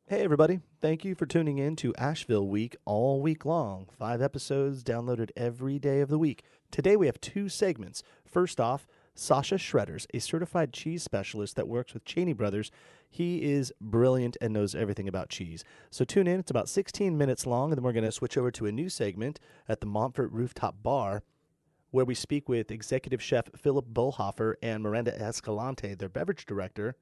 Hey everybody, thank you for tuning in to Asheville Week all week long. 5 episodes downloaded every day of the week. Today we have 2 segments. First off, Sasha Shredders, a certified cheese specialist that works with Cheney Brothers. He is brilliant and knows everything about cheese. So tune in, it's about 16 minutes long, and then we're going to switch over to a new segment at the Montford Rooftop Bar, where we speak with executive chef Philip Bollhoefer and Miranda Escalante, their beverage director,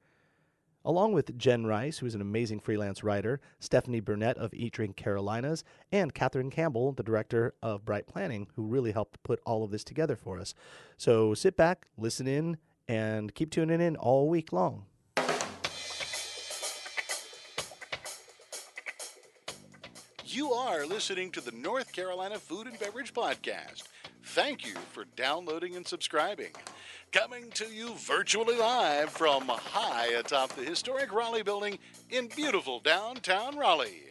along with Jen Rice, who is an amazing freelance writer, Stephanie Burnette of Eat Drink Carolinas, and Catherine Campbell, the director of Bright Planning, who really helped put all of this together for us. So sit back, listen in, and keep tuning in all week long. You are listening to the North Carolina Food and Beverage Podcast. Thank you for downloading and subscribing. Coming to you virtually live from high atop the historic Raleigh building in beautiful downtown Raleigh.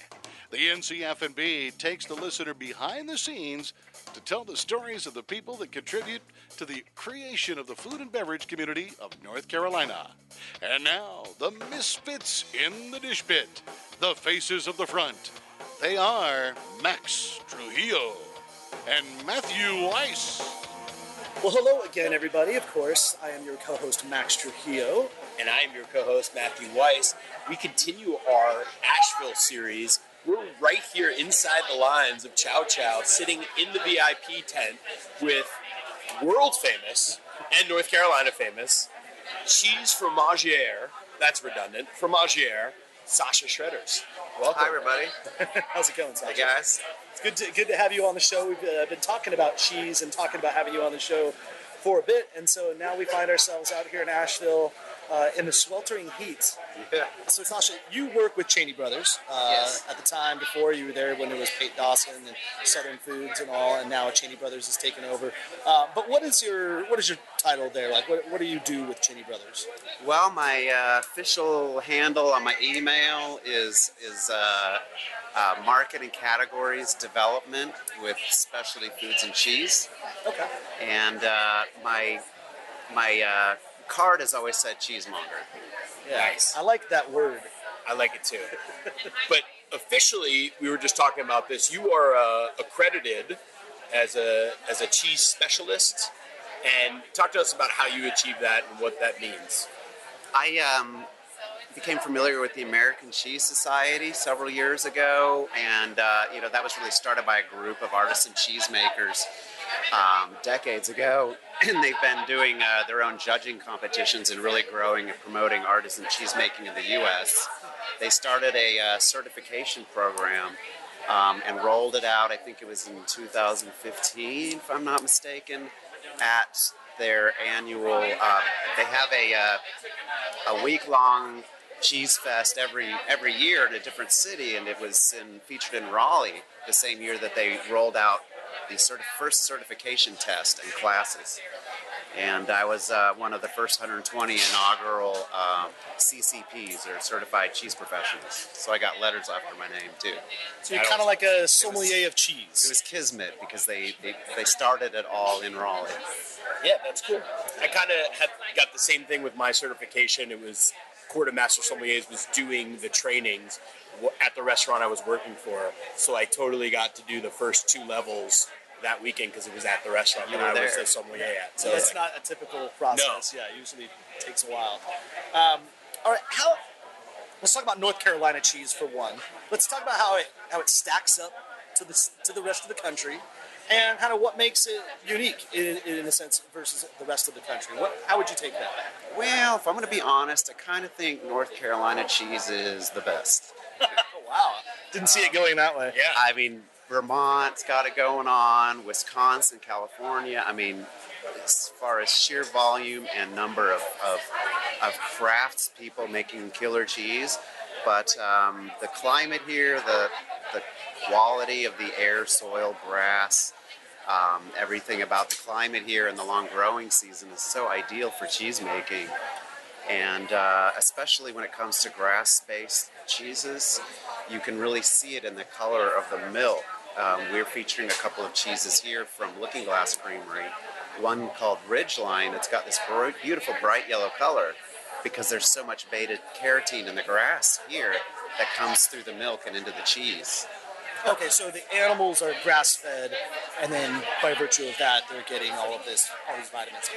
The NC F&B takes the listener behind the scenes to tell the stories of the people that contribute to the creation of the food and beverage community of North Carolina. And now, the misfits in the dish pit, the faces of the front. They are Max Trujillo and Matthew Weiss. Well, hello again, everybody. Of course, I am your co-host, Max Trujillo. And I'm your co-host, Matthew Weiss. We continue our Asheville series. We're right here inside the lines of Chow, sitting in the VIP tent with world famous and North Carolina famous cheese fromagier, that's redundant, fromagier, Sasha Shredders. Welcome. Hi, everybody. How's it going, Sasha? Hey, guys. It's good to have you on the show. We've been talking about cheese and talking about having you on the show for a bit, and so now we find ourselves out here in Asheville in the sweltering heat. Yeah. So, Sasha, you work with Cheney Brothers. Yes. At the time before you were there when it was Pate Dawson and Southern Foods and all, and now Cheney Brothers has taken over. But what is your title there? Like, what do you do with Cheney Brothers? Well, my official handle on my email is market and categories development with specialty foods and cheese. Okay. And my card has always said cheesemonger. Yeah. Nice. I like that word. I like it too. But officially, we were just talking about this. You are accredited as a cheese specialist, and talk to us about how you achieve that and what that means. I became familiar with the American Cheese Society several years ago, and that was really started by a group of artisan cheesemakers decades ago, and they've been doing their own judging competitions and really growing and promoting artisan cheesemaking in the U.S. They started a certification program and rolled it out, I think it was in 2015, if I'm not mistaken, at their annual, they have a week-long cheese fest every year in a different city, and it was featured in Raleigh the same year that they rolled out the first certification test and classes. And I was one of the first 120 inaugural CCPs, or Certified Cheese Professionals. So I got letters after my name, too. So you're kind of like a sommelier of cheese. It was kismet, because they started it all in Raleigh. Yeah, that's cool. I kind of got the same thing with my certification. It was Court of Master Sommeliers was doing the trainings at the restaurant I was working for, so I totally got to do the first 2 levels that weekend because it was at the restaurant that I was the sommelier at. So it's not a typical process. No. Yeah, usually takes a while. All right, let's talk about North Carolina cheese for one. Let's talk about how it stacks up to the rest of the country, and kind of what makes it unique in a sense versus the rest of the country. How would you take that? Well, if I'm going to be honest, I kind of think North Carolina cheese is the best. Oh, wow. Didn't see it going that way. Yeah. I mean, Vermont's got it going on, Wisconsin, California. I mean, as far as sheer volume and number of crafts people making killer cheese, but the climate here, the quality of the air, soil, grass, everything about the climate here and the long growing season is so ideal for cheese making. And especially when it comes to grass-based cheeses, you can really see it in the color of the milk. We're featuring a couple of cheeses here from Looking Glass Creamery. One called Ridgeline. It's got this beautiful bright yellow color because there's so much beta carotene in the grass here that comes through the milk and into the cheese. Okay, so the animals are grass-fed, and then by virtue of that, they're getting all these vitamins.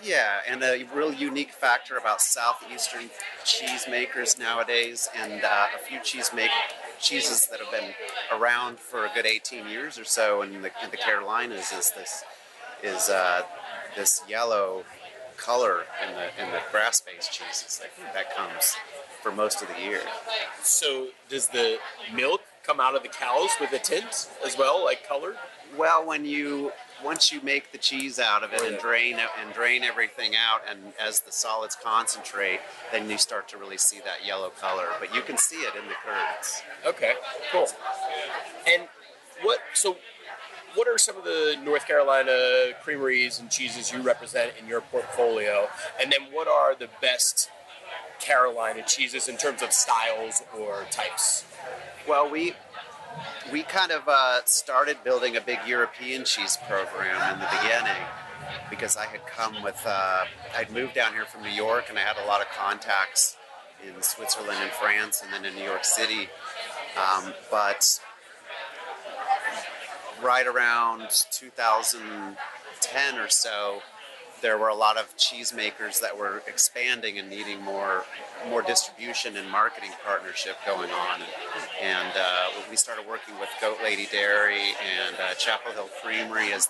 Yeah, and a real unique factor about southeastern cheesemakers nowadays, and a few cheeses that have been around for a good 18 years or so in the Carolinas is this yellow color in the grass-based cheeses that comes for most of the year. So does the milk come out of the cows with a tint as well, like color? Well, once you make the cheese out of it and drain everything out, and as the solids concentrate, then you start to really see that yellow color. But you can see it in the curds. Okay, cool. And what are some of the North Carolina creameries and cheeses you represent in your portfolio? And then what are the best Carolina cheeses in terms of styles or types? Well, we kind of started building a big European cheese program in the beginning because I had come with, I'd moved down here from New York, and I had a lot of contacts in Switzerland and France and then in New York City. But right around 2010 or so, there were a lot of cheesemakers that were expanding and needing more distribution and marketing partnership going on. And we started working with Goat Lady Dairy and Chapel Hill Creamery as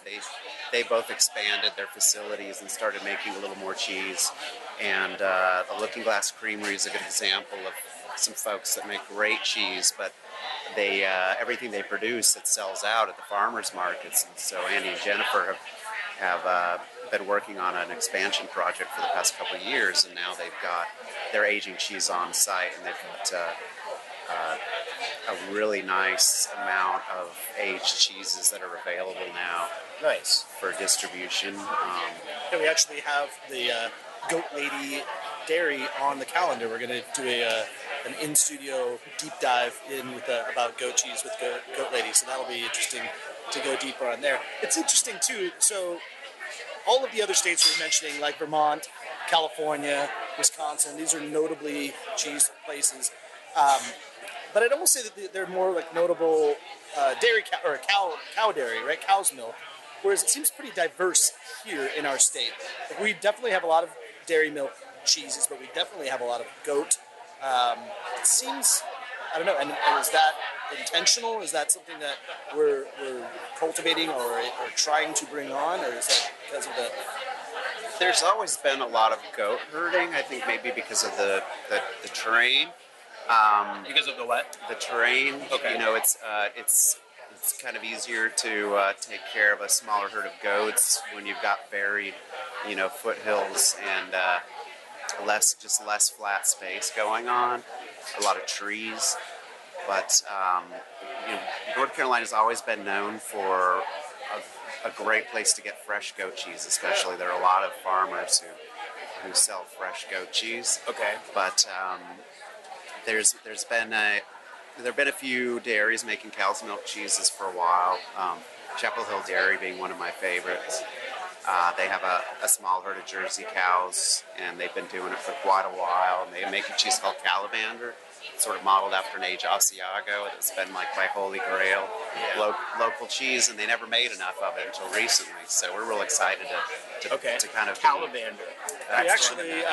they both expanded their facilities and started making a little more cheese. And the Looking Glass Creamery is a good example of some folks that make great cheese, but they everything they produce, it sells out at the farmers markets. And so Andy and Jennifer have been working on an expansion project for the past couple of years, and now they've got their aging cheese on site, and they've got a really nice amount of aged cheeses that are available now. Nice. For distribution. Yeah, we actually have the Goat Lady Dairy on the calendar. We're going to do an in-studio deep dive about goat cheese with Goat Lady, so that'll be interesting to go deeper on there. It's interesting, too, so all of the other states we were mentioning, like Vermont, California, Wisconsin, these are notably cheese places. But I'd almost say that they're more like notable dairy cow dairy, right? Cow's milk. Whereas it seems pretty diverse here in our state. Like, we definitely have a lot of dairy milk cheeses, but we definitely have a lot of goat. It seems, I don't know, and is that intentional? Is that something that we're cultivating or trying to bring on, or is that because of the... There's always been a lot of goat herding, I think maybe because of the terrain. Because of the what? The terrain. Okay. You know, it's kind of easier to take care of a smaller herd of goats when you've got varied, foothills and less flat space going on. A lot of trees. But North Carolina's always been known for a great place to get fresh goat cheese, especially. There are a lot of farmers who sell fresh goat cheese. Okay. But there's been a few dairies making cow's milk cheeses for a while. Chapel Hill Dairy being one of my favorites. They have a small herd of Jersey cows, and they've been doing it for quite a while. And they make a cheese called Calibander, sort of modeled after an aged Asiago. It's been like my holy grail, local cheese, and they never made enough of it until recently. So we're real excited to kind of Calibander. We actually,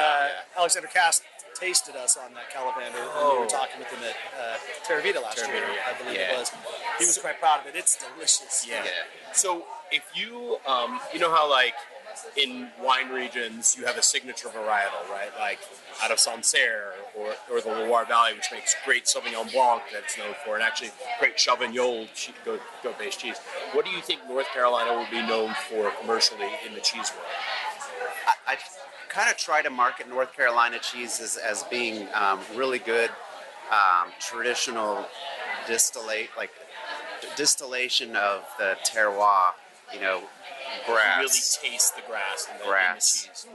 Alexander Cass tasted us on that Calibander when we were talking with him at Terra Vita last year, I believe it was. He was quite proud of it. It's delicious. Yeah. So if you, you know how like in wine regions you have a signature varietal, right? Like out of Sancerre or the Loire Valley, which makes great Sauvignon Blanc that's known for, and actually great Chauvignol goat-based cheese. What do you think North Carolina will be known for commercially in the cheese world? I kind of try to market North Carolina cheeses as being really good traditional distillation of the terroir, grass. You really taste the grass in the cheese.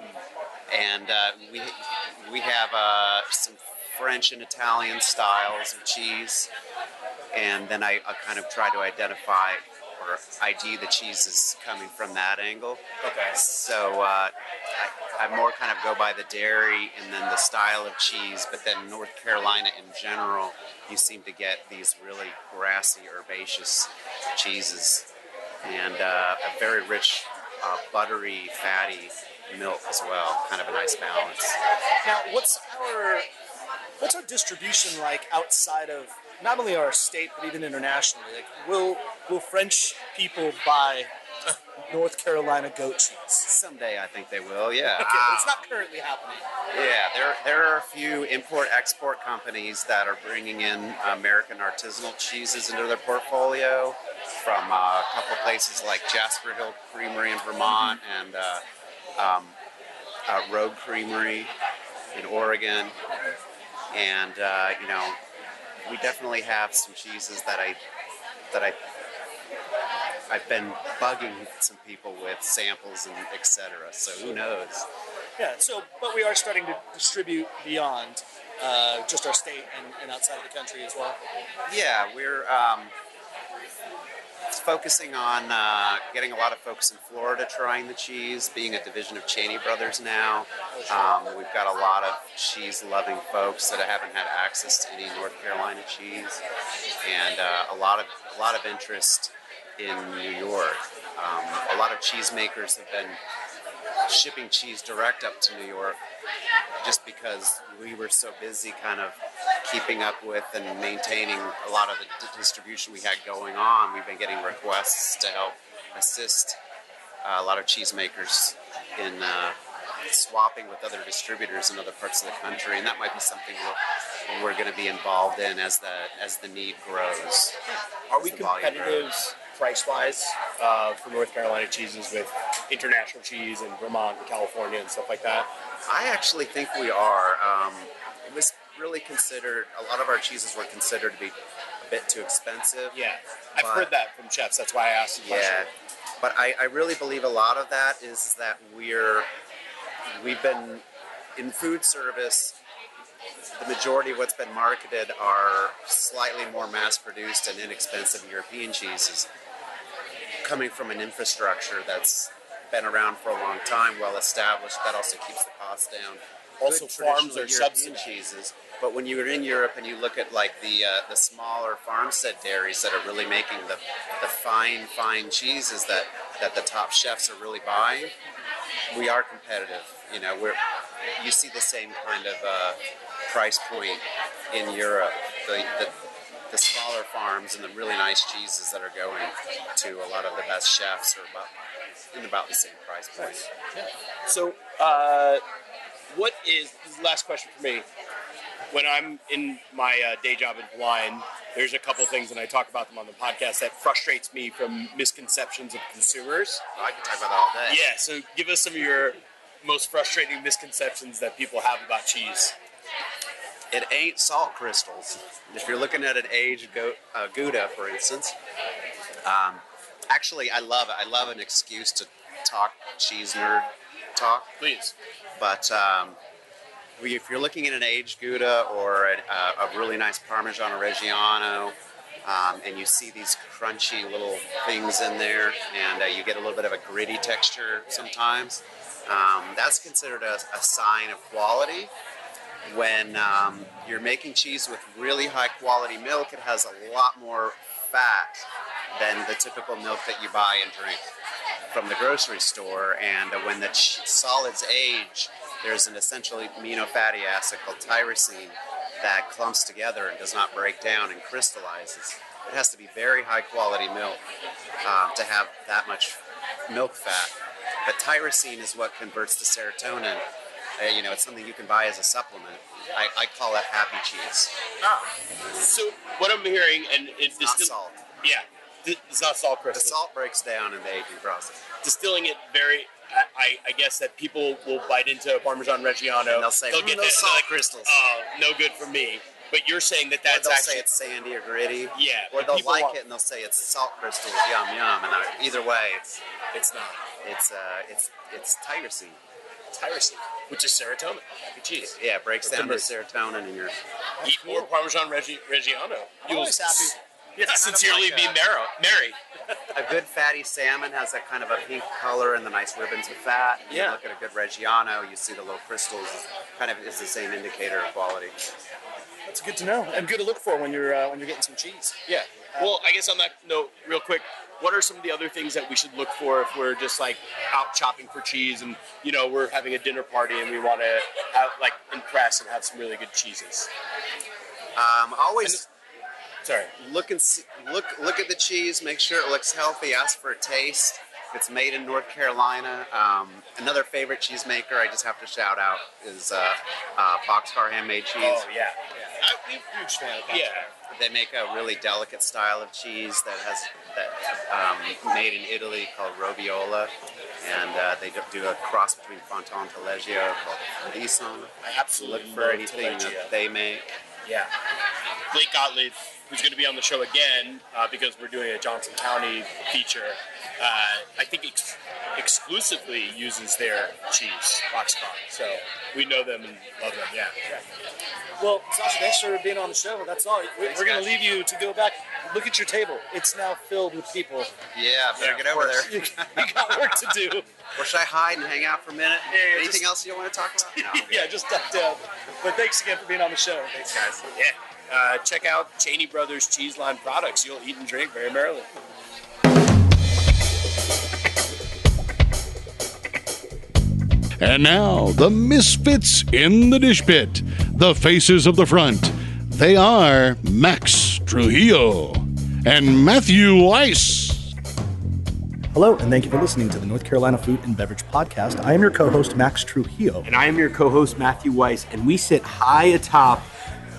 And we have some French and Italian styles of cheese, and then I kind of try to identify or ID the cheeses coming from that angle. Okay. So I more kind of go by the dairy and then the style of cheese, but then North Carolina in general, you seem to get these really grassy, herbaceous cheeses, and a very rich, buttery, fatty milk as well. Kind of a nice balance. Now, what's our distribution like outside of not only our state but even internationally? Like, will French people buy North Carolina goat cheese? Someday I think they will, yeah. Okay, it's not currently happening. Yeah, there are a few import-export companies that are bringing in American artisanal cheeses into their portfolio from a couple places like Jasper Hill Creamery in Vermont and Rogue Creamery in Oregon. And, we definitely have some cheeses that I've been bugging some people with samples and etc. So who knows? Yeah. But we are starting to distribute beyond just our state and outside of the country as well. Yeah, we're focusing on getting a lot of folks in Florida trying the cheese, being a division of Cheney Brothers now. We've got a lot of cheese-loving folks that haven't had access to any North Carolina cheese, and a lot of interest in New York. A lot of cheesemakers have been shipping cheese direct up to New York just because we were so busy kind of keeping up with and maintaining a lot of the distribution we had going on. We've been getting requests to help assist a lot of cheesemakers in swapping with other distributors in other parts of the country, and that might be something we're going to be involved in as the need grows. Are we competitive price-wise for North Carolina cheeses with international cheese in Vermont and California and stuff like that? I actually think we are. It was really considered, a lot of our cheeses were considered to be a bit too expensive. Yeah, I've heard that from chefs. That's why I asked the question. Yeah, but I really believe a lot of that is that we've been in food service. The majority of what's been marketed are slightly more mass-produced and inexpensive European cheeses, coming from an infrastructure that's been around for a long time, well established. That also keeps the cost down. Also, good farms are European subsidized. cheeses. But when you're in Europe and you look at like the smaller farmstead dairies that are really making the fine cheeses that the top chefs are really buying, we are competitive. You see the same kind of price point in Europe. The smaller farms and the really nice cheeses that are going to a lot of the best chefs are about the same price point. Yeah. So, what is the last question for me? When I'm in my day job in wine, there's a couple things, and I talk about them on the podcast, that frustrates me from misconceptions of consumers. I can talk about that all day. Yeah, so give us some of your most frustrating misconceptions that people have about cheese. It ain't salt crystals. If you're looking at an aged Gouda, for instance, actually, I love it. I love an excuse to talk cheese nerd talk. Please. But if you're looking at an aged Gouda or a really nice Parmesan Reggiano, and you see these crunchy little things in there, and you get a little bit of a gritty texture sometimes, that's considered a sign of quality. When you're making cheese with really high quality milk, it has a lot more fat than the typical milk that you buy and drink from the grocery store. And when the solids age, there's an essential amino fatty acid called tyrosine that clumps together and does not break down and crystallizes. It has to be very high quality milk to have that much milk fat. But tyrosine is what converts to serotonin. It's something you can buy as a supplement. I call it happy cheese. So what I'm hearing, and it's not salt. Yeah, it's not salt The crystals. salt breaks down in the aging process. Distilling it very, I guess that people will bite into a Parmesan Reggiano. And they'll say, get no that, salt like, crystals. No good for me. But you're saying that that's Or they'll actually... say it's sandy or gritty. Yeah, Or but they'll people like want- it and they'll say it's salt crystals, yum yum. And either way, It's not. it's tyrosine. Tyrosine, which is serotonin. Happy cheese. Yeah, it breaks Or down the converts. serotonin in your. Eat more Parmesan Reggiano. I'm always happy. Sincerely be Mary. A good fatty salmon has that kind of a pink color and the nice ribbons of fat. Yeah. You look at a good Reggiano, you see the little crystals, kind of is the same indicator of quality. That's good to know and good to look for when you're getting some cheese. Yeah. Well, I guess on that note, real quick, what are some of the other things that we should look for if we're just like out shopping for cheese and we're having a dinner party and we want to impress and have some really good cheeses? Always Sorry. look at the cheese, make sure it looks healthy, ask for a taste. If it's made in North Carolina, another favorite cheesemaker I just have to shout out is Boxcar Handmade Cheese. Oh yeah. I'm a huge fan of that. Yeah. They make a really delicate style of cheese that made in Italy called roviola, and they do a cross between Fontan and Taleggio called Lisson. I absolutely Look for love anything Taleggio. that they make. Yeah. Blake Gottlieb, who's going to be on the show again because we're doing a Johnson County feature, I think exclusively uses their cheese, Boxcar. So we know them and love them, yeah. Well, Sasha, thanks for being on the show. That's all. We're going to leave you to go back. Look at your table. It's now filled with people. Yeah, better get over there. You got work to do. Or should I hide and hang out for a minute? Yeah, Anything else you want to talk about? No. Yeah, just duck down. But thanks again for being on the show. Thanks, guys. Yeah. Check out Cheney Brothers Cheese Line products. You'll eat and drink very merrily. And now, the misfits in the dish pit, the faces of the front. They are Max Trujillo and Matthew Weiss. Hello, and thank you for listening to the North Carolina Food and Beverage Podcast. I am your co-host, Max Trujillo. And I am your co-host, Matthew Weiss, and we sit high atop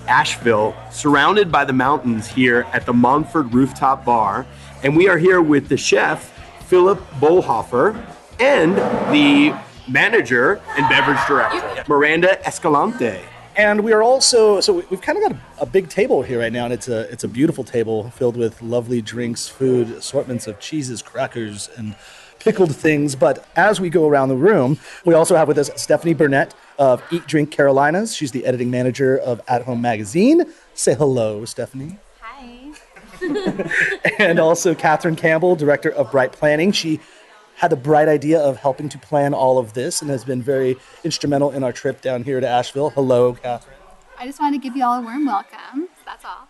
Asheville, surrounded by the mountains here at the Montford Rooftop Bar. And we are here with the chef, Philip Bollhoefer, and the manager and beverage director, Miranda Escalante. And we are also, so we've kind of got a big table here right now, and it's a beautiful table filled with lovely drinks, food, assortments of cheeses, crackers, and pickled things. But as we go around the room, we also have with us Stephanie Burnette of Eat Drink Carolinas. She's the editing manager of At Home Magazine. Say hello, Stephanie. Hi. And also Catherine Campbell, director of Bright Planning. She had the bright idea of helping to plan all of this and has been very instrumental in our trip down here to Asheville. Hello, Catherine. I just wanted to give you all a warm welcome. That's all.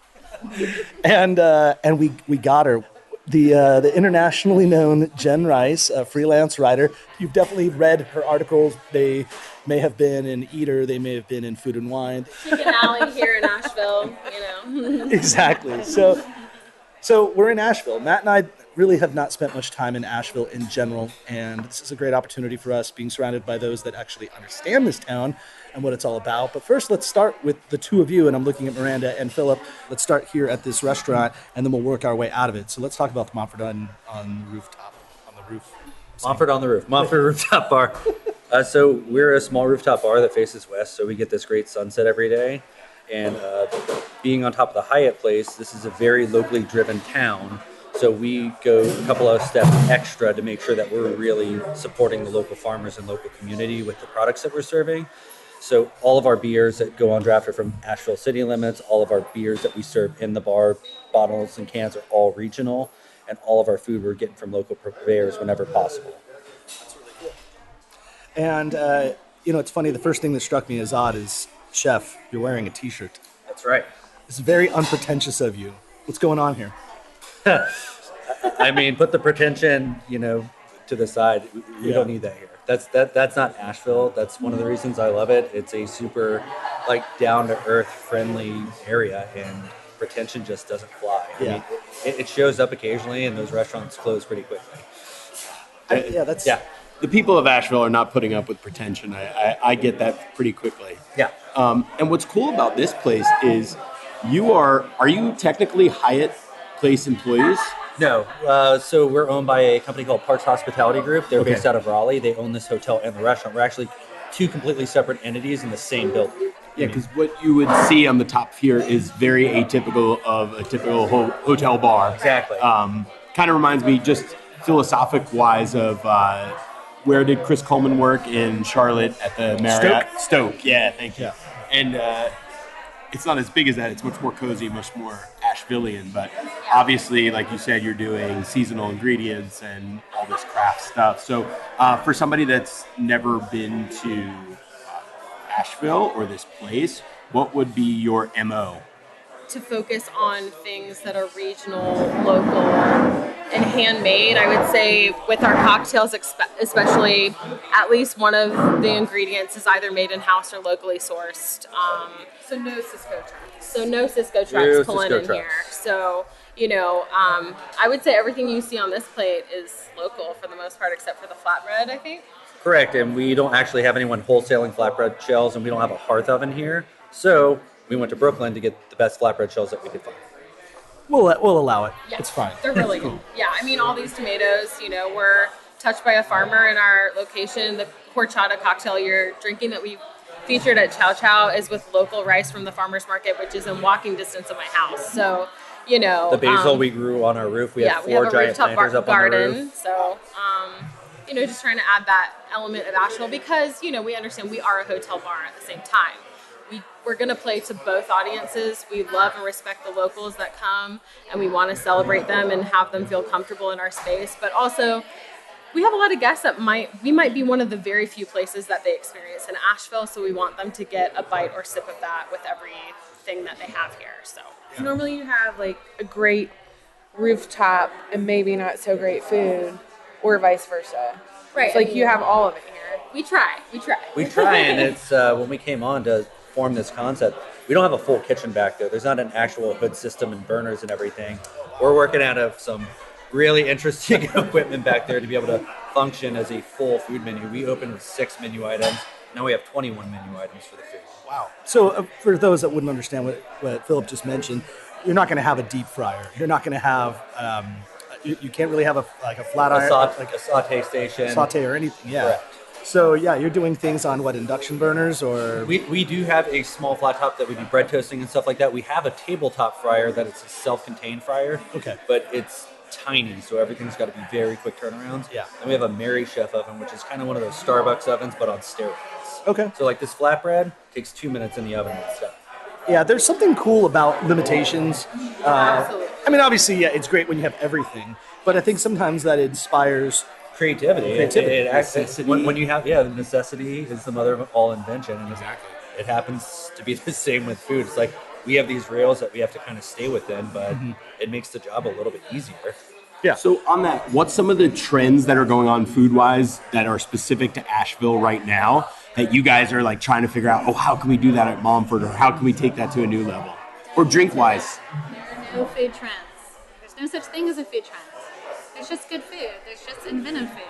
And we got her. The internationally known Jen Rice, a freelance writer. You've definitely read her articles. They may have been in Eater. They may have been in Food and Wine. Chicken Alley here in Asheville, Exactly. So we're in Asheville. Matt and I really have not spent much time in Asheville in general, and this is a great opportunity for us, being surrounded by those that actually understand this town and what it's all about. But first, let's start with the two of you, and I'm looking at Miranda and Philip. Let's start here at this restaurant, and then we'll work our way out of it. So let's talk about the Montford on the rooftop, on the roof. Montford on the roof, Montford Rooftop Bar. So we're a small rooftop bar that faces west, so we get this great sunset every day. And being on top of the Hyatt place, this is a very locally driven town. So we go a couple of steps extra to make sure that we're really supporting the local farmers and local community with the products that we're serving. So all of our beers that go on draft are from Asheville city limits. All of our beers that we serve in the bar, bottles and cans, are all regional. And all of our food we're getting from local purveyors whenever possible. That's really cool. And, it's funny, the first thing that struck me as odd is, Chef, you're wearing a T-shirt. That's right. It's very unpretentious of you. What's going on here? I mean, put the pretension, to the side. We don't need that here. That's not Asheville. That's one of the reasons I love it. It's a super, down to earth, friendly area, and pretension just doesn't fly. I mean, it shows up occasionally, and those restaurants close pretty quickly. The people of Asheville are not putting up with pretension. I get that pretty quickly. Yeah. And what's cool about this place is are you technically Hyatt Place employees? No. So we're owned by a company called Parks Hospitality Group. They're based out of Raleigh. They own this hotel and the restaurant. We're actually two completely separate entities in the same building. Yeah, because what you would see on the top here is very atypical of a typical hotel bar. Exactly. Kind of reminds me, just philosophic-wise, of where did Chris Coleman work in Charlotte at the Marriott? Stoke. Yeah, thank you. Yeah. And it's not as big as that. It's much more cozy, much more Ashevillean. But obviously, like you said, you're doing seasonal ingredients and all this craft stuff. So for somebody that's never been to Asheville or this place, what would be your MO? To focus on things that are regional, local, and handmade. I would say with our cocktails especially, at least one of the ingredients is either made in-house or locally sourced. So no Cisco tracks. So no Cisco tracks pulling in here. So, I would say everything you see on this plate is local for the most part, except for the flatbread, I think. Correct, and we don't actually have anyone wholesaling flatbread shells, and we don't have a hearth oven here. So we went to Brooklyn to get the best flatbread shells that we could find. We'll allow it. Yeah, It's fine. They're really good. Yeah, I mean, all these tomatoes, were touched by a farmer in our location. The horchata cocktail you're drinking that we featured at Chow is with local rice from the farmer's market, which is in walking distance of my house. So, the basil we grew on our roof. We have 4 giant planters up garden, on the roof. So, just trying to add that element of Asheville because, we understand we are a hotel bar at the same time. We're going to play to both audiences. We love and respect the locals that come, and we want to celebrate them and have them feel comfortable in our space. But also, we have a lot of guests that we might be one of the very few places that they experience in Asheville, so we want them to get a bite or sip of that with everything that they have here. So normally you have like a great rooftop and maybe not so great food, or vice versa. Right. It's like you have all of it here. We try, and it's when we came on to form this concept, we don't have a full kitchen back there. There's not an actual hood system and burners and everything. We're working out of some really interesting equipment back there to be able to function as a full food menu. We opened with 6 menu items. Now we have 21 menu items for the food. Wow. So for those that wouldn't understand what Philip just mentioned, you're not going to have a deep fryer. You're not going to have you can't really have a flat iron, like a saute station, saute or anything. Yeah. Correct. So you're doing things on induction burners or? We do have a small flat top that we do bread toasting and stuff like that. We have a tabletop fryer that it's a self-contained fryer. Okay. But it's tiny, so everything's got to be very quick turnarounds. Yeah. And we have a Mary Chef oven, which is kind of one of those Starbucks ovens, but on steroids. Okay. So like this flatbread takes 2 minutes in the oven and it's done. Yeah, there's something cool about limitations. Absolutely. I mean, obviously, yeah, it's great when you have everything, but I think sometimes that inspires creativity. It acts, when you have, the necessity is the mother of all invention. And exactly. It happens to be the same with food. It's like we have these rails that we have to kind of stay within, but it makes the job a little bit easier. Yeah. So on that, what's some of the trends that are going on food-wise that are specific to Asheville right now that you guys are like trying to figure out, how can we do that at Montford, or how can we take that to a new level? Or drink-wise? There are no food trends. There's no such thing as a food trend. There's just good food. There's just inventive food.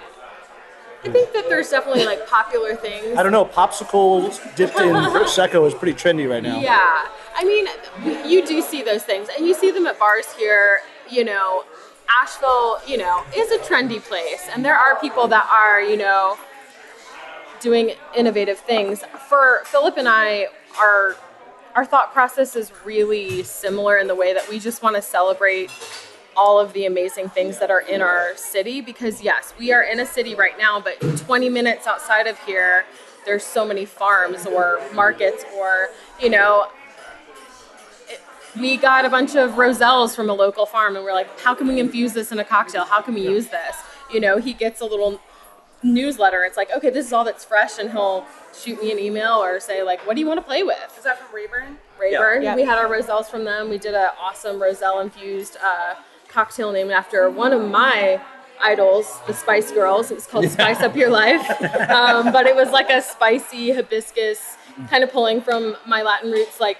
I think that there's definitely like popular things. I don't know, popsicles dipped in Prosecco is pretty trendy right now. Yeah. I mean, you do see those things, and you see them at bars here. Asheville, is a trendy place, and there are people that are, doing innovative things. For Philip and I, our thought process is really similar in the way that we just want to celebrate all of the amazing things that are in our city, because yes, we are in a city right now, but 20 minutes outside of here, there's so many farms or markets or, we got a bunch of roselles from a local farm and we're like, how can we infuse this in a cocktail? How can we use this? He gets a little newsletter. It's like, okay, this is all that's fresh, and he'll shoot me an email or say like, what do you want to play with? Is that from Rayburn? Rayburn. Yeah. We had our roselles from them. We did an awesome roselle infused cocktail named after one of my idols, the Spice Girls. It was called Spice Up Your Life. But it was like a spicy hibiscus, kind of pulling from my Latin roots, like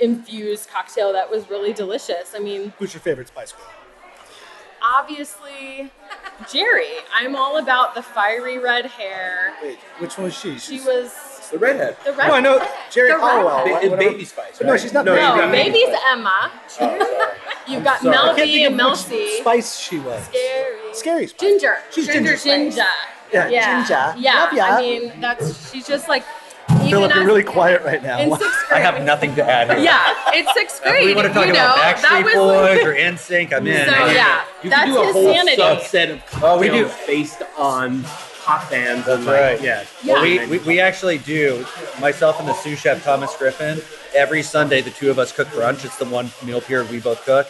infused cocktail that was really delicious. I mean, who's your favorite Spice Girl? Obviously, Jerry. I'm all about the fiery red hair. Wait, which one was she? She was the redhead. The redhead. No, I know Jerry The Hollowell. Baby Spice. Right? No, she's not. No, baby's Emma. You've got Melby and Melcy. Spice she was. Scary Spice. Ginger. She's Ginger. Ginger. Yeah, Ginger. Yeah. Love ya. I mean, she's just like. Philip, you're really quiet right now. In 6th grade. I have nothing to add here. Yeah, it's 6th grade. If we want to talk about Backstreet Boys or NSYNC, I'm in. So yeah, You that's can do a his whole sanity. subset of cocktails we do. based on pop bands. That's and right. Yeah. Well, we actually do. Myself and the sous chef Thomas Griffin. Every Sunday, the two of us cook brunch. It's the one meal period we both cook.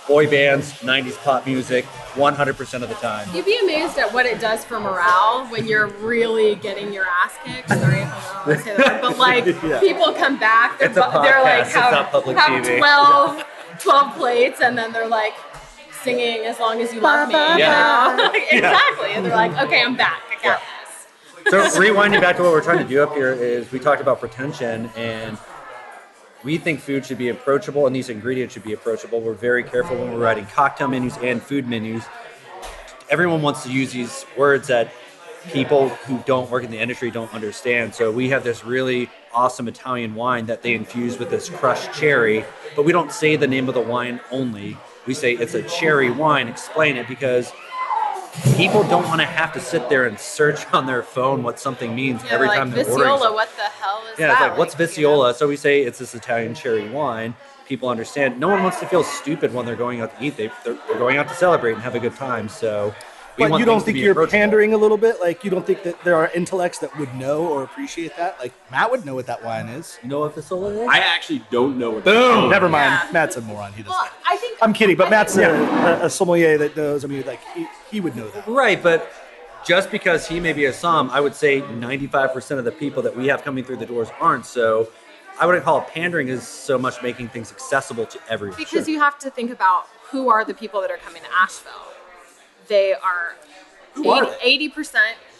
Boy bands, 90s pop music, 100% of the time. You'd be amazed at what it does for morale when you're really getting your ass kicked. Sorry if I don't say that, but like people come back, they're like it's not public have TV. 12 plates, and then they're like singing "As Long as You Love Me." Yeah. You know? Exactly, and they're like, "Okay, I'm back. I got this." So rewinding back to what we're trying to do up here is we talked about pretension, and we think food should be approachable and these ingredients should be approachable. We're very careful when we're writing cocktail menus and food menus. Everyone wants to use these words that people who don't work in the industry don't understand. So we have this really awesome Italian wine that they infuse with this crushed cherry, but we don't say the name of the wine only. We say it's a cherry wine, explain it, because people don't want to have to sit there and search on their phone what something means every like, time they're ordering Viciola, something. what the hell is Yeah, that? it's like, what's Viciola? So we say it's this Italian cherry wine. People understand. No one wants to feel stupid when they're going out to eat. They're going out to celebrate and have a good time. So we But want you don't things to think be you're approachable. pandering a little bit? Like, you don't think that there are intellects that would know or appreciate that? Like, Matt would know what that wine is. You know what Viciola is? I actually don't know what. Boom! Never mind. Matt's a moron. He doesn't. Well, I think I'm kidding, but Matt's a sommelier that knows. I mean, like, he would know that. Right, but just because he may be a som, I would say 95% of the people that we have coming through the doors aren't. So I wouldn't call it pandering as so much making things accessible to everyone. because you have to think about who are the people that are coming to Asheville. They are 80%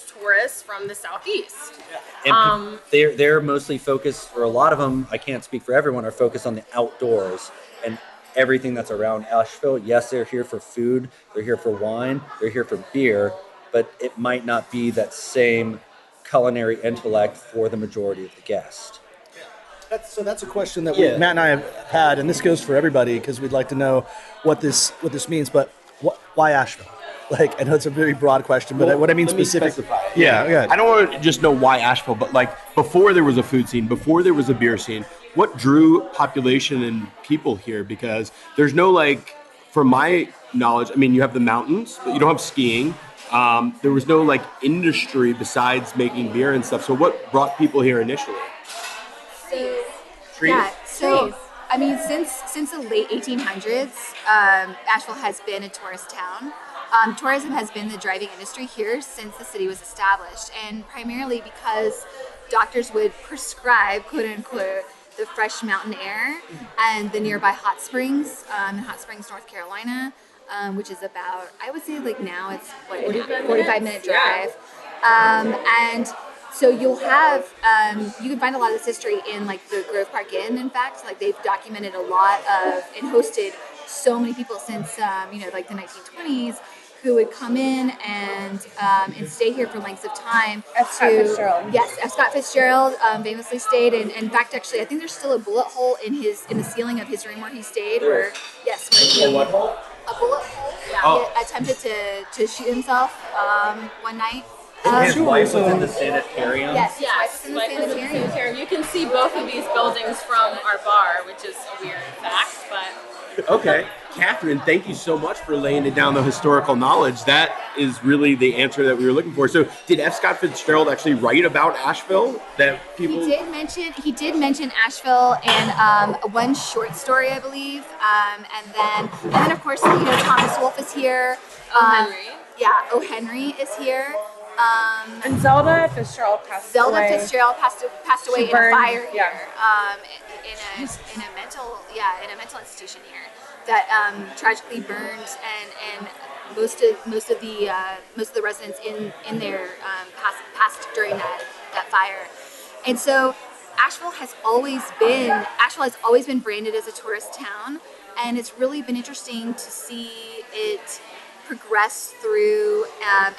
tourists from the southeast. And they're mostly focused, or a lot of them, I can't speak for everyone, are focused on the outdoors and everything that's around Asheville. Yes, they're here for food, they're here for wine, they're here for beer, but it might not be that same culinary intellect for the majority of the guests. That's a question that Matt and I have had, and this goes for everybody because we'd like to know what this means. But why Asheville? Like, I know it's a very broad question, but what I mean specifically. Yeah. I don't want to just know why Asheville, but like before there was a food scene, before there was a beer scene, what drew population and people here? Because there's no, like, from my knowledge, I mean, you have the mountains, but you don't have skiing. There was no like industry besides making beer and stuff. So what brought people here initially? Trees? Yeah, so I mean, since the late 1800s, Asheville has been a tourist town. Tourism has been the driving industry here since the city was established, and primarily because doctors would prescribe, quote unquote, the fresh mountain air and the nearby hot springs in Hot Springs, North Carolina, which is about, I would say, like now it's what, a 45-minute drive. And so you'll have, you can find a lot of this history in like the Grove Park Inn, in fact. Like they've documented a lot of and hosted so many people since, like the 1920s who would come in and stay here for lengths of time. F. Scott Fitzgerald. Yes, F. Scott Fitzgerald famously stayed. And in fact, actually, I think there's still a bullet hole in the ceiling of his room where he stayed. Where he, what hole? a bullet hole. He attempted to shoot himself one night. His wife was in the sanitarium. Yes, his wife Yes, was in the sanitarium. You can see both of these buildings from our bar, which is a weird fact, but Okay. Catherine, thank you so much for laying it down, the historical knowledge. That is really the answer that we were looking for. So did F. Scott Fitzgerald actually write about Asheville? That people... He did mention Asheville in one short story, I believe. And then of course, Thomas Wolfe is here. Henry. Yeah, O. Henry is here. And Zelda Fitzgerald passed away. Fitzgerald passed away in a burned, fire here, yeah. in a mental institution here that tragically burned, and most of the residents in there passed during that fire. And so Asheville has always been branded as a tourist town, and it's really been interesting to see it progressed through,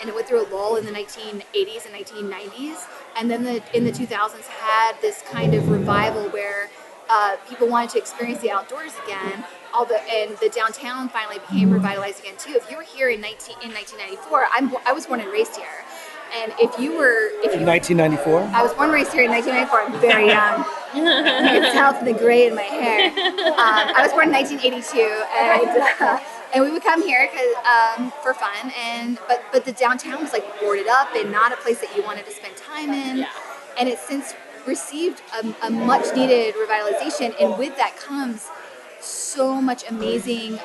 and it went through a lull in the 1980s and 1990s, and then in the 2000s had this kind of revival where people wanted to experience the outdoors again. And the downtown finally became revitalized again too. If you were here in 1994, I was born and raised here, And if you In 1994? I was born and raised here in 1994. I'm very young. You can tell from the gray in my hair. I was born in 1982, and we would come here for fun. But the downtown was like boarded up and not a place that you wanted to spend time in. Yeah. And it's since received a much needed revitalization, and with that comes so much amazing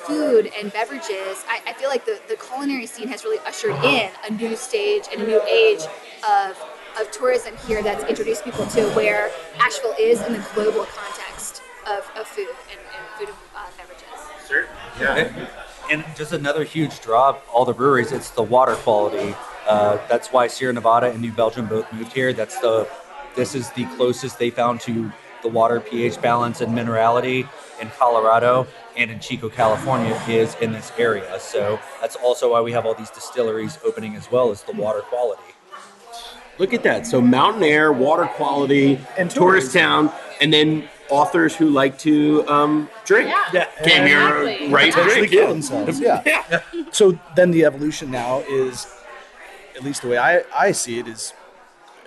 food and beverages. I feel like the culinary scene has really ushered in a new stage and a new age of tourism here that's introduced people to where Asheville is in the global context of food and food and beverages. Certainly. Yeah. And just another huge draw of all the breweries, it's the water quality. That's why Sierra Nevada and New Belgium both moved here. This is the closest they found to the water pH balance and minerality in Colorado and in Chico, California is in this area. So that's also why we have all these distilleries opening as well as the water quality. Look at that. So mountain air, water quality, and tourist town, and then authors who like to drink. Yeah. Came here, Exactly. right? Potentially Drink. kill Yeah. themselves. Yeah. So then the evolution now is, at least the way I see it, is,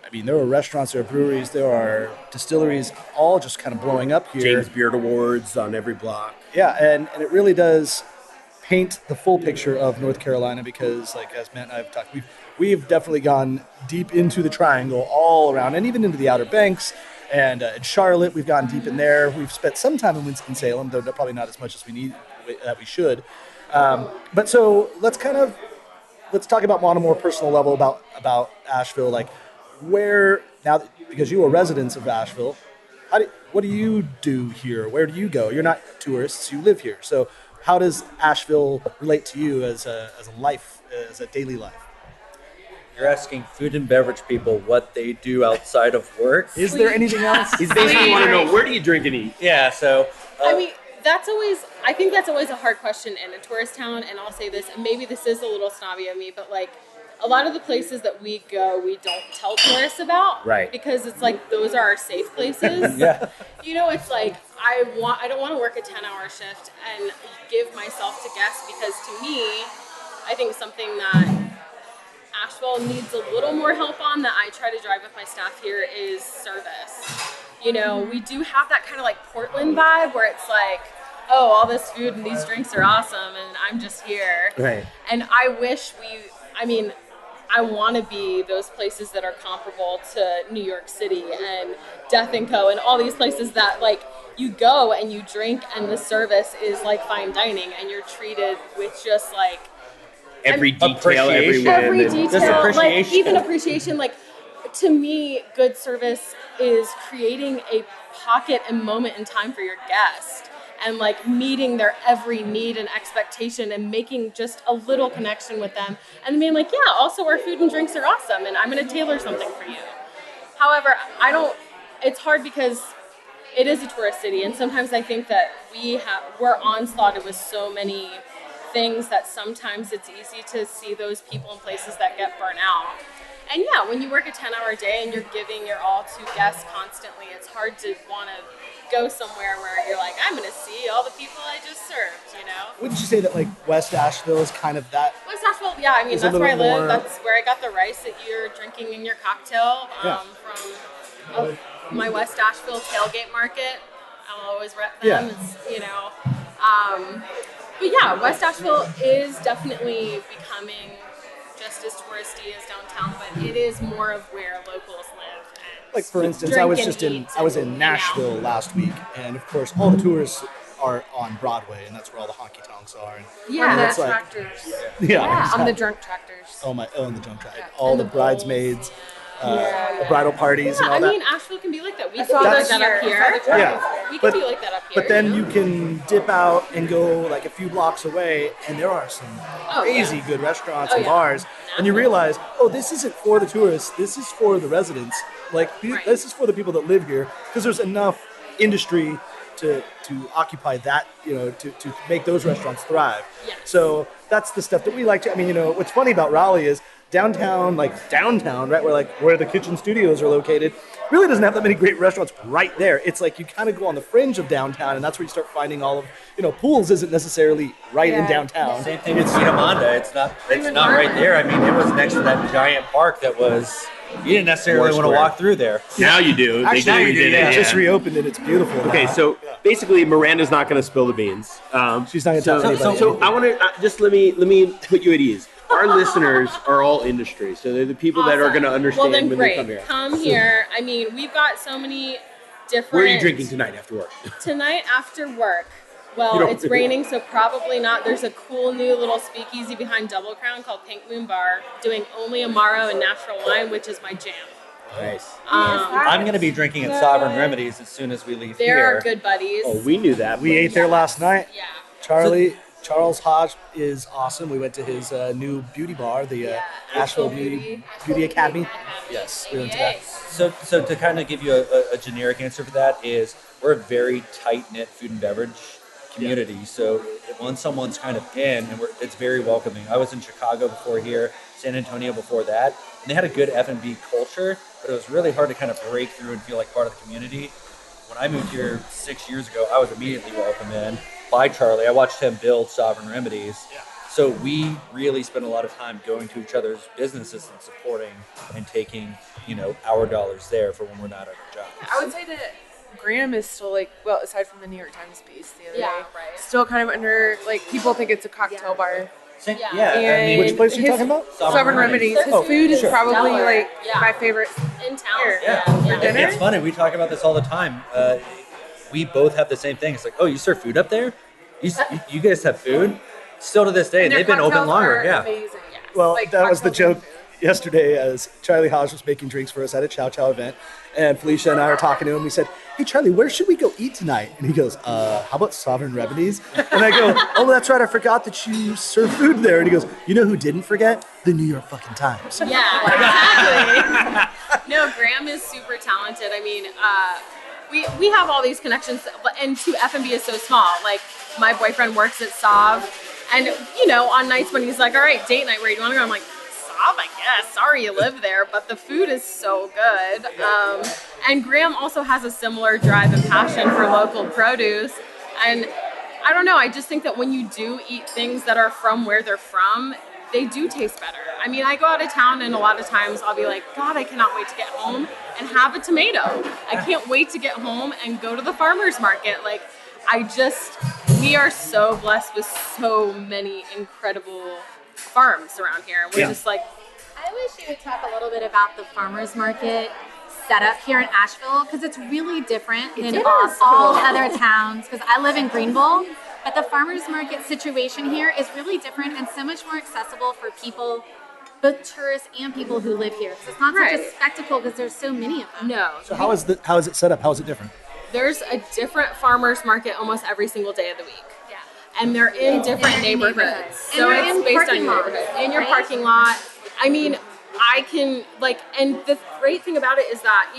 I mean, there are restaurants, there are breweries, there are distilleries, all just kind of blowing up here. James Beard Awards on every block. Yeah, and it really does paint the full picture of North Carolina because, like, as Matt and I have talked, we've definitely gone deep into the triangle all around, and even into the Outer Banks, and in Charlotte, we've gone deep in there. We've spent some time in Winston-Salem, though probably not as much as we should. But so let's talk about on a more personal level about Asheville, like where now, because you are residents of Asheville, what do you do here? Where do you go? You're not tourists, you live here. So how does Asheville relate to you as a life, as a daily life? You're asking food and beverage people what they do outside of work. Is there anything else? He's basically want to know, where do you drink and eat? Yeah, so I mean, I think that's always a hard question in a tourist town, and I'll say this, and maybe this is a little snobby of me, but like a lot of the places that we go, we don't tell tourists about. Right. Because it's like, those are our safe places. Yeah. You know, it's like, I don't want to work a 10-hour shift and give myself to guests, because to me, I think something that Asheville needs a little more help on, that I try to drive with my staff here, is service. You know, we do have that kind of like Portland vibe where it's like, oh, all this food and these drinks are awesome and I'm just here. Right. And I wish I want to be those places that are comparable to New York City and Death & Co. and all these places that like you go and you drink and the service is like fine dining and you're treated with just like Every detail, appreciation. every and detail, Just appreciation. like even appreciation. Like to me, good service is creating a pocket and moment in time for your guest, and like meeting their every need and expectation, and making just a little connection with them, and being like, yeah, also our food and drinks are awesome, and I'm going to tailor something for you. However, it's hard because it is a tourist city, and sometimes I think that we're onslaughted with so many things that sometimes it's easy to see those people and places that get burnt out. And yeah, when you work a 10-hour day and you're giving your all to guests constantly, it's hard to want to go somewhere where you're like, I'm going to see all the people I just served, you know? Wouldn't you say that like West Asheville is kind of that? West Asheville, yeah, I mean, Is a that's where I little live. more- That's where I got the rice that you're drinking in your cocktail Yeah. from my West Asheville tailgate market. I'll always rep them. Yeah. It's, you know, but yeah, West Asheville is definitely becoming just as touristy as downtown, but it is more of where locals live. And Like for instance, drink I was and just in eat in and Nashville hang out. last week, and of course all the tourists are on Broadway, and that's where all the honky tonks are. And On And the it's like- tractors. yeah, On the drunk tractors. on the junk track, all And the the bowls. bridesmaids, the bridal parties, and Yeah, all I that. mean, Asheville can be like that. We can saw be like that that up here. here. Yeah. We can But- be like that up here. But then know? you can dip out and go like a few blocks away, and there are some crazy good restaurants and yeah. bars, and you realize, oh, this isn't for the tourists. This is for the residents. Like Right. this is for the people that live here, because there's enough industry to occupy that, to make those restaurants thrive. Yes. So that's the stuff that we like to. I mean, what's funny about Raleigh is downtown, right where the kitchen studios are located, really doesn't have that many great restaurants right there. It's like you kind of go on the fringe of downtown, and that's where you start finding all of, Pools isn't necessarily right in downtown. Same thing with Vitamanda. It's not right there. I mean, it was next to that giant park that was. You didn't necessarily want to walk through there. Now you do. Actually, they just reopened it. It's beautiful. Okay, so basically, Miranda's not going to spill the beans. She's not going to tell anybody. So I want to just let me put you at ease. Our listeners are all industry, so they're the people that are going to understand then when great. they come here. Come here. I mean, we've got so many different. Where are you drinking tonight after work? Tonight after work. Well, it's raining, so probably not. There's a cool new little speakeasy behind Double Crown called Pink Moon Bar, doing only Amaro and natural wine, which is my jam. Nice. I'm going to be drinking at Sovereign Remedies as soon as we leave here. They're our good buddies. Oh, we knew that. We ate there last night. Yeah. Charles Hodge is awesome. We went to his new beauty bar, the Asheville Beauty Academy. Yes, we went to that. So to kind of give you a generic answer for that is we're a very tight-knit food and beverage community. Yeah. So when someone's kind of in, and it's very welcoming. I was in Chicago before here, San Antonio before that, and they had a good F&B culture, but it was really hard to kind of break through and feel like part of the community. When I moved here 6 years ago, I was immediately welcomed in by Charlie. I watched him build Sovereign Remedies. Yeah. So we really spend a lot of time going to each other's businesses and supporting and taking, our dollars there for when we're not at our job. I would say that Graham is still aside from the New York Times piece the other day, right. still kind of under, people think it's a cocktail bar. Yeah. Which place are you talking about? Sovereign Remedies. His food is probably my favorite in town. For dinner. It's funny. We talk about this all the time. We both have the same thing. It's like, oh, you serve food up there? You guys have food? Still to this day, they've been open longer. Amazing. Well, that was the joke yesterday as Charlie Hodge was making drinks for us at a Chow event. And Felicia and I were talking to him. We said, hey, Charlie, where should we go eat tonight? And he goes, how about Sovereign Remedies? And I go, oh, that's right. I forgot that you serve food there. And he goes, you know who didn't forget? The New York fucking Times. Yeah, exactly. No, Graham is super talented. I mean, we have all these connections, and F&B is so small. Like, my boyfriend works at Sov, and, on nights when he's like, all right, date night, where do you want to go? I'm like, I guess. Sorry you live there, but the food is so good. And Graham also has a similar drive and passion for local produce. And I don't know, I just think that when you do eat things that are from where they're from, they do taste better. I mean, I go out of town and a lot of times I'll be like, God, I cannot wait to get home and have a tomato. I can't wait to get home and go to the farmer's market. We are so blessed with so many incredible farms around here. We're just like, I wish you would talk a little bit about the farmers market setup here in Asheville, because it's really different than all other towns, because I live in Greenville, but the farmers market situation here is really different and so much more accessible for people, both tourists and people who live here. So it's not such a spectacle because there's so many of them. No. So how is it set up? How is it different? There's a different farmers market almost every single day of the week. And they're in different neighborhoods. So it's based on your neighborhood. In your parking lot. I mean, and the great thing about it is that,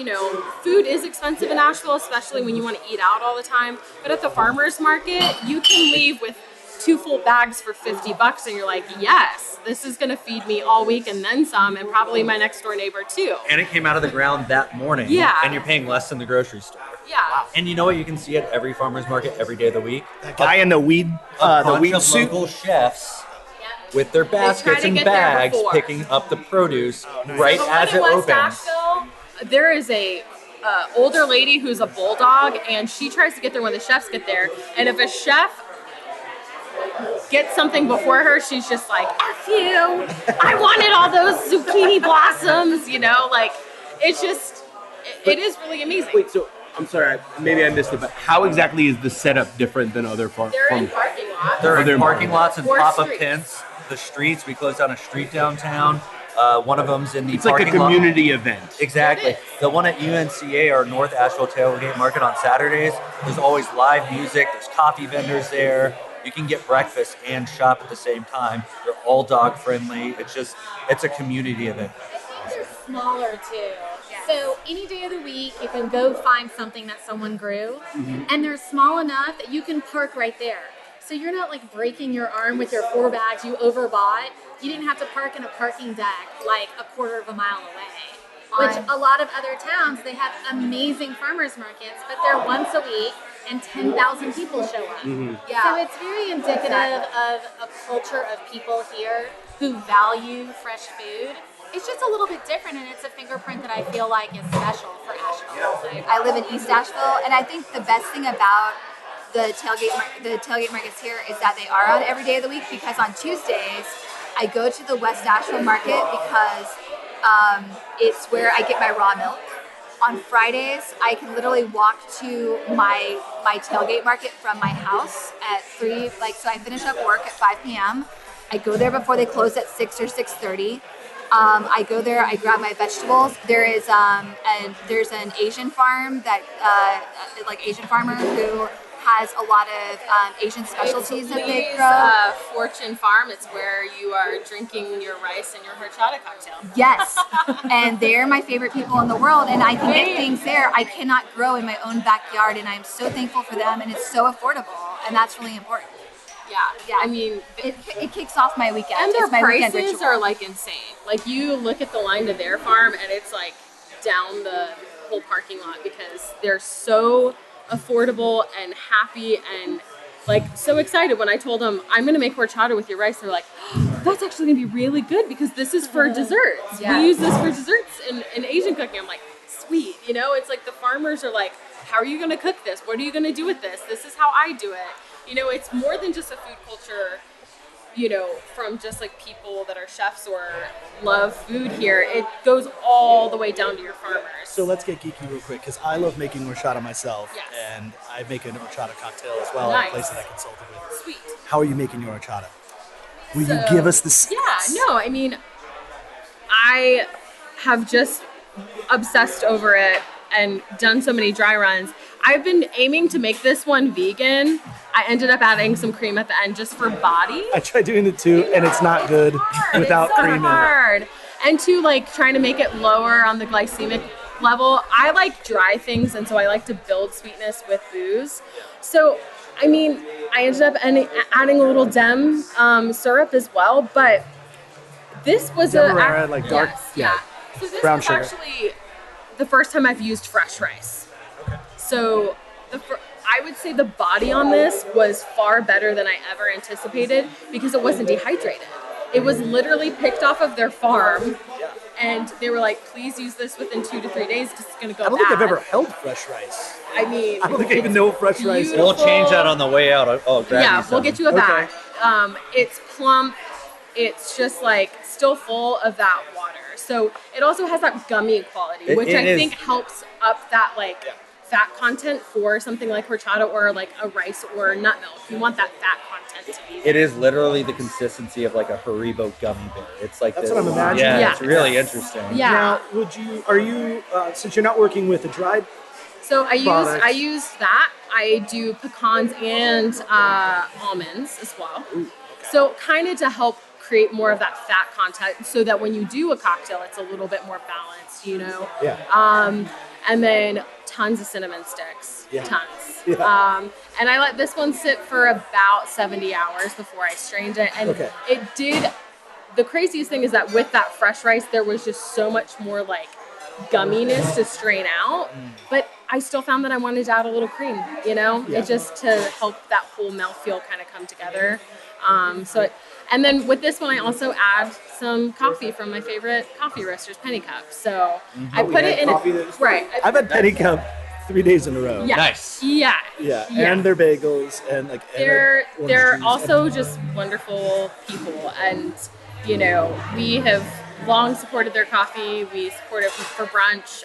food is expensive in Asheville, especially when you want to eat out all the time. But at the farmer's market, you can leave with 2 full bags for $50 and you're like, yes, this is going to feed me all week and then some, and probably my next door neighbor too. And it came out of the ground that morning. Yeah. And you're paying less than the grocery store. Yeah. Wow. And you know what you can see at every farmer's market every day of the week? That guy in the weed suit. Local chefs with their baskets and bags picking up the produce right as it opens. Asheville, there is a older lady who's a bulldog, and she tries to get there when the chefs get there. And if a chef gets something before her, she's just like, F you, I wanted all those zucchini blossoms, it's just, it is really amazing. Wait, so I'm sorry, maybe I missed it, but how exactly is the setup different than other farms? They're in parking lots. They're in parking lots and pop-up streets. tents. The streets, we closed down a street downtown. One of them's in the It's parking like a community event. Exactly. The one at UNCA, or North Asheville Tailgate Market on Saturdays, there's always live music. There's coffee vendors there. You can get breakfast and shop at the same time. They're all dog friendly. It's a community event. They're smaller too. So any day of the week, you can go find something that someone grew, and they're small enough that you can park right there. So you're not like breaking your arm with your 4 bags you overbought. You didn't have to park in a parking deck like a quarter of a mile away. Which a lot of other towns, they have amazing farmers markets, but they're once a week and 10,000 people show up. Yeah. So it's very indicative of a culture of people here who value fresh food. It's just a little bit different, and it's a fingerprint that I feel like is special for Asheville. I live in East Asheville, and I think the best thing about the tailgate markets here is that they are on every day of the week, because on Tuesdays I go to the West Asheville market because it's where I get my raw milk. On Fridays, I can literally walk to my tailgate market from my house at 3, so I finish up work at 5 p.m. I go there before they close at 6 or 6:30. I go there, I grab my vegetables. There's an Asian farm Asian farmer who has a lot of Asian specialties that they grow. Fortune Farm. It's where you are drinking your rice and your horchata cocktail. Yes, and they're my favorite people in the world, and I can get things there I cannot grow in my own backyard, and I'm so thankful for them, and it's so affordable, and that's really important. Yeah. I mean, it kicks off my weekend. And their It's my weekend prices ritual. are like insane. Like you look at the line to their farm, and it's like down the whole parking lot because they're so affordable and happy and like so excited. When I told them I'm going to make horchata with your rice, they're like, oh, that's actually going to be really good because this is for desserts. Yeah. We use this for desserts in Asian cooking. I'm like, sweet. You know, it's like the farmers are like, how are you going to cook this? What are you going to do with this? This is how I do it. You know, it's more than just a food culture, you know, from just like people that are chefs or love food here. It goes all the way down to your farmers. So let's get geeky real quick, because I love making horchata myself, Yes. and I make an horchata cocktail as well Nice. at a place that I consulted with. Sweet. How are you making your horchata? Will you So, give us the secrets? Yeah, no, I mean, I have just obsessed over it and done so many dry runs. I've been aiming to make this one vegan. I ended up adding some cream at the end just for body. I tried doing it too, and it's not good without It's so cream in it. hard. And to like trying to make it lower on the glycemic level, I like dry things, and so I like to build sweetness with booze. So, I mean, I ended up adding a little dem syrup as well, but this was Demerara, like dark, yeah. So this brown was sugar. actually the first time I've used fresh rice. So I would say the body on this was far better than I ever anticipated because it wasn't dehydrated. It was literally picked off of their farm, and they were like, please use this within 2 to 3 days because it's going to go I don't bad. think I've ever held fresh rice. I mean, I don't think I even know fresh rice is. We'll change that on the way out. I'll grab yeah, you some. we'll get you a bag. It's plump. It's just like still full of that water. So it also has that gummy quality, which I think helps up that like fat content for something like horchata or like a rice or nut milk. You want that fat content to be there. It is literally the consistency of like a Haribo gummy bear. It's like That's this. what I'm imagining. Yeah. It's really interesting. Yeah. Now, are you, since you're not working with a dried So I products. use that. I do pecans and almonds as well. So kind of to help create more of that fat content so that when you do a cocktail, it's a little bit more balanced, you know? Yeah. And then tons of cinnamon sticks. Yeah. Tons. Yeah. And I let this one sit for about 70 hours before I strained it. And it did, the craziest thing is that with that fresh rice, there was just so much more like gumminess to strain out. But I still found that I wanted to add a little cream, you know? Yeah. It just to help that whole mouthfeel kind of come together. And then with this one, I also add some coffee from my favorite coffee roasters, Penny Cup. So I put it in right. I've had Penny Cup 3 days in a row. Yeah. Nice. Yeah. Yeah, and their bagels and like They're and their orange juice. also just wonderful people, and you know we have long supported their coffee. We support it for brunch.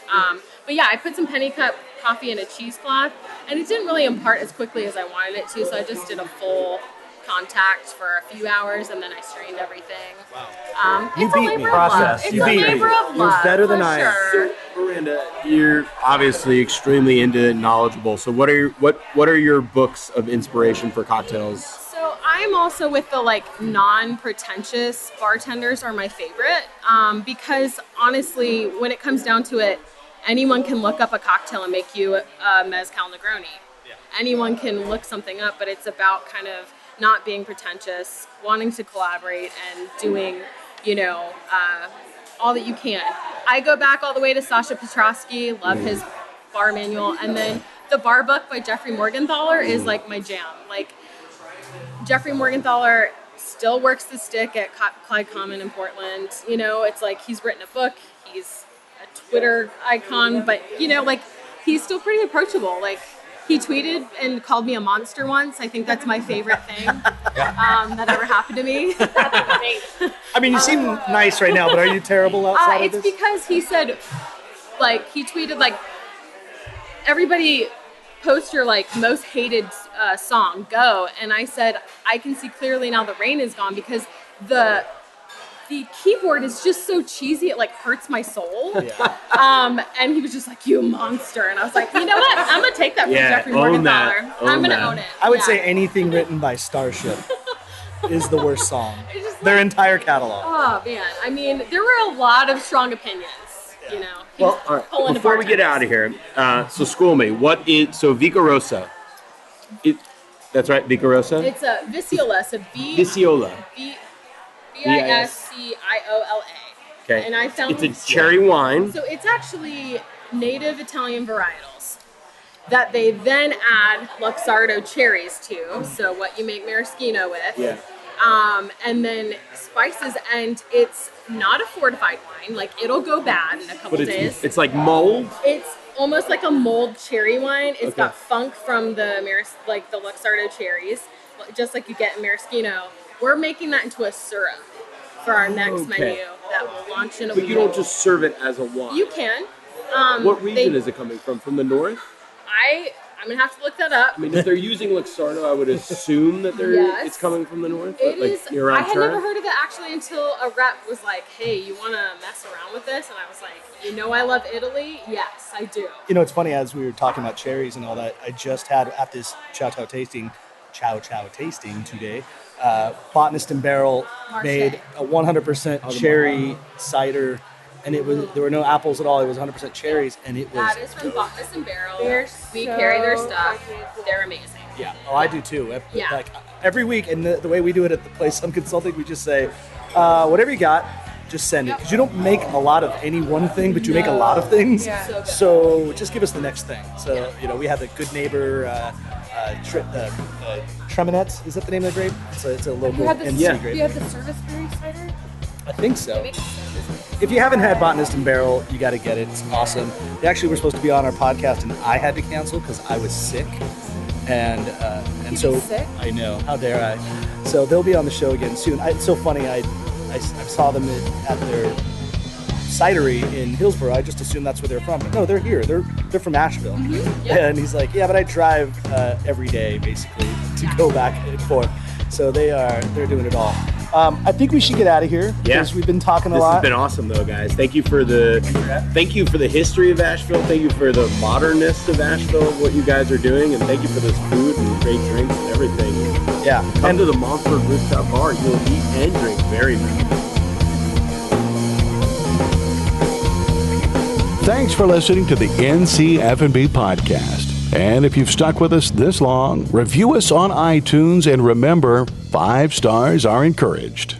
But yeah, I put some Penny Cup coffee in a cheesecloth, and it didn't really impart as quickly as I wanted it to. So I just did a full contact for a few hours, and then I strained everything. Wow. You It's a beat me. labor of love. It's You a beat me. labor of You're love. better than for I am. sure. Miranda, you're obviously extremely into it, knowledgeable. So what are your books of inspiration for cocktails? So I'm also with the like non-pretentious bartenders are my favorite because honestly, when it comes down to it, anyone can look up a cocktail and make you a mezcal Negroni. Yeah. Anyone can look something up, but it's about kind of not being pretentious, wanting to collaborate and doing, all that you can. I go back all the way to Sasha Petrosky, love his bar manual, and then the bar book by Jeffrey Morgenthaler is like my jam. Like, Jeffrey Morgenthaler still works the stick at Clyde Common in Portland. It's like he's written a book, he's a Twitter icon, but he's still pretty approachable. Like, he tweeted and called me a monster once. I think that's my favorite thing that ever happened to me. I mean, you seem nice right now, but are you terrible outside of this? It's because he said, he tweeted, everybody post your, most hated song, go. And I said, I can see clearly now the rain is gone because the keyboard is just so cheesy, it hurts my soul. Yeah. And he was just like, you monster. And I was like, you know what? I'm going to take that from Jeffrey Morgenthaler. I'm going to own it. I would say anything written by Starship is the worst song. Their entire catalog. Oh, man. I mean, there were a lot of strong opinions, Well, all right. Before we get out of here, so school me. What is, Vica Rosa? That's right, Vica Rosa? It's a Viciola. So Viciola. Viciola. Okay. And I found it's a cherry wine. So it's actually native Italian varietals that they then add Luxardo cherries to. So what you make maraschino with. Yeah. And then spices, and it's not a fortified wine. It'll go bad in a couple days. It's like mold. It's almost like a mulled cherry wine. It's got funk from the the Luxardo cherries, just like you get in maraschino. We're making that into a syrup for our next menu that will launch in a week. But you don't just serve it as a wine. You can. What region is it coming from? From the north? I'm going to have to look that up. I mean, if they're using Luxardo, I would assume that it's coming from the north. It is. I had never heard of it actually until a rep was like, hey, you want to mess around with this? And I was like, I love Italy? Yes, I do. It's funny, as we were talking about cherries and all that, I just had at this Chow tasting today, Botanist and Barrel made a 100% cherry cider, and there were no apples at all. It was 100% cherries, and it was. That is from Botanist and Barrel. We carry their stuff. They're amazing. Yeah, I do too. Every week, and the way we do it at the place I'm consulting, we just say, whatever you got, just send it. Because you don't make a lot of any one thing, but you make a lot of things. Yeah. So just give us the next thing. So, we have the Good Neighbor Treminette. Is that the name of the grape? It's a local NC grape. Do you have the service berry cider? I think so. If you haven't had Botanist and Barrel, you got to get it. It's awesome. They actually were supposed to be on our podcast, and I had to cancel because I was sick. And so sick? I know. How dare I? So they'll be on the show again soon. It's so funny. I saw them at their cidery in Hillsborough. I just assumed that's where they're from. But no, they're here. They're from Asheville. Mm-hmm. Yep. And he's like, yeah, but I drive every day basically to go back and forth. So they're doing it all. I think we should get out of here because we've been talking a lot. This has been awesome though, guys. Thank you for the history of Asheville. Thank you for the modernness of Asheville, what you guys are doing, and thank you for this food and great drinks and everything. Yeah. Come to the Montford Rooftop Bar. You'll eat and drink very much. Thanks for listening to the NC F&B podcast. And if you've stuck with us this long, review us on iTunes and remember, 5 stars are encouraged.